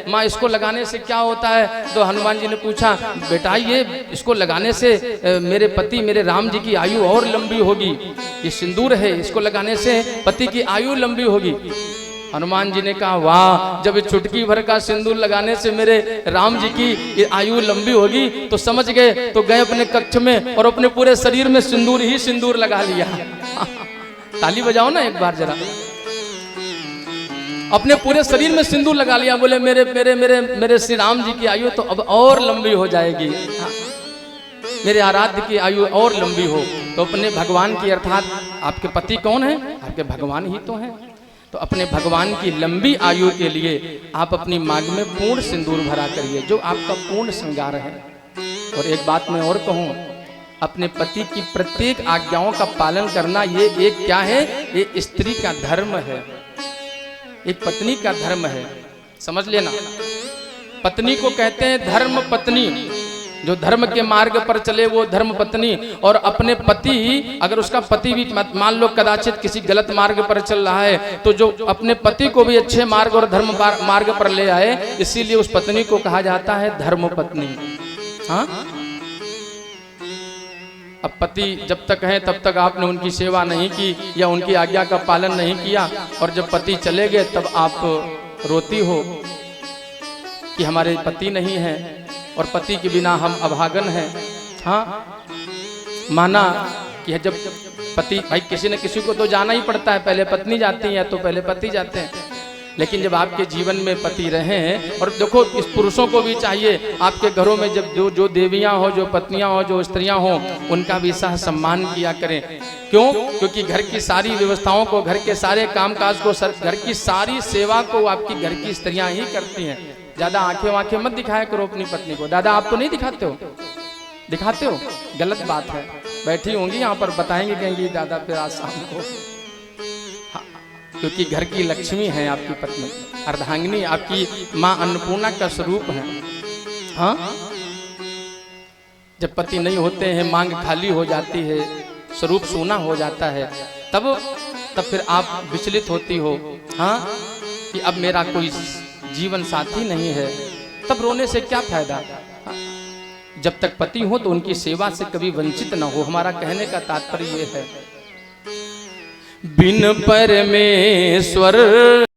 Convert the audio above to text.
माँ इसको लगाने से क्या होता है? तो हनुमान जी ने पूछा, बेटा ये इसको लगाने से मेरे पति मेरे राम जी की आयु और लंबी होगी। ये सिंदूर है, इसको लगाने से पति की आयु लंबी होगी। हनुमान जी ने कहा, वाह, जब चुटकी भर का सिंदूर लगाने से मेरे राम जी की आयु लंबी होगी तो समझ गए। तो गए अपने कक्ष में और अपने पूरे शरीर में सिंदूर ही सिंदूर लगा लिया। ताली बजाओ ना एक बार जरा। अपने पूरे शरीर में सिंदूर लगा लिया, बोले मेरे मेरे मेरे मेरे श्री राम जी की आयु तो अब और लंबी हो जाएगी, मेरे आराध्य की आयु और लंबी हो। तो अपने भगवान की, अर्थात आपके पति कौन है? आपके भगवान ही तो हैं। तो अपने भगवान की लंबी आयु के लिए आप अपनी मांग में पूर्ण सिंदूर भरा करिए, जो आपका पूर्ण श्रृंगार है। और एक बात मैं और कहूं, अपने पति की प्रत्येक आज्ञाओं का पालन करना ये एक क्या है? ये स्त्री का धर्म है, एक पत्नी का धर्म है। समझ लेना, पत्नी को कहते हैं धर्म पत्नी। जो धर्म के मार्ग पर चले वो धर्म पत्नी। और अपने पति, अगर उसका पति भी मान लो कदाचित किसी गलत मार्ग पर चल रहा है, तो जो अपने पति को भी अच्छे मार्ग और धर्म मार्ग पर ले आए, इसीलिए उस पत्नी को कहा जाता है धर्म पत्नी। हाँ, अब पति जब तक है तब तक आपने उनकी सेवा नहीं की या उनकी आज्ञा का पालन नहीं किया, और जब पति चले गए तब आप रोती हो कि हमारे पति नहीं है और पति के बिना हम अभागन हैं। हाँ, माना कि जब पति, भाई किसी न किसी को तो जाना ही पड़ता है, पहले पत्नी जाती है तो पहले पति जाते हैं। लेकिन जब आपके जीवन में पति रहे, और देखो इस पुरुषों को भी चाहिए आपके घरों में जब जो देवियां हो, जो पत्नियां हो, जो स्त्रियां हो, उनका भी सह सम्मान किया करें। क्यों? क्योंकि घर की सारी व्यवस्थाओं को, घर के सारे कामकाज को, घर की सारी सेवा को आपकी घर की स्त्रियां ही करती हैं। ज्यादा आंखें मत दिखाया करो अपनी पत्नी को। दादा आप तो नहीं दिखाते हो? दिखाते हो, गलत बात है। बैठी होंगी यहाँ पर, बताएंगे, कहेंगी दादा फिर आज शाम को। हाँ, क्योंकि घर की लक्ष्मी है आपकी पत्नी, अर्धांगिनी, आपकी माँ अन्नपूर्णा का स्वरूप है। हाँ, जब पति नहीं होते हैं, मांग खाली हो जाती है, स्वरूप सूना हो जाता है, तब फिर आप विचलित होती हो। हाँ, कि अब मेरा कोई जीवन साथी नहीं है, तब रोने से क्या फायदा? जब तक पति हो तो उनकी सेवा से कभी वंचित न हो। हमारा कहने का तात्पर्य ये है, बिन परमेश्वर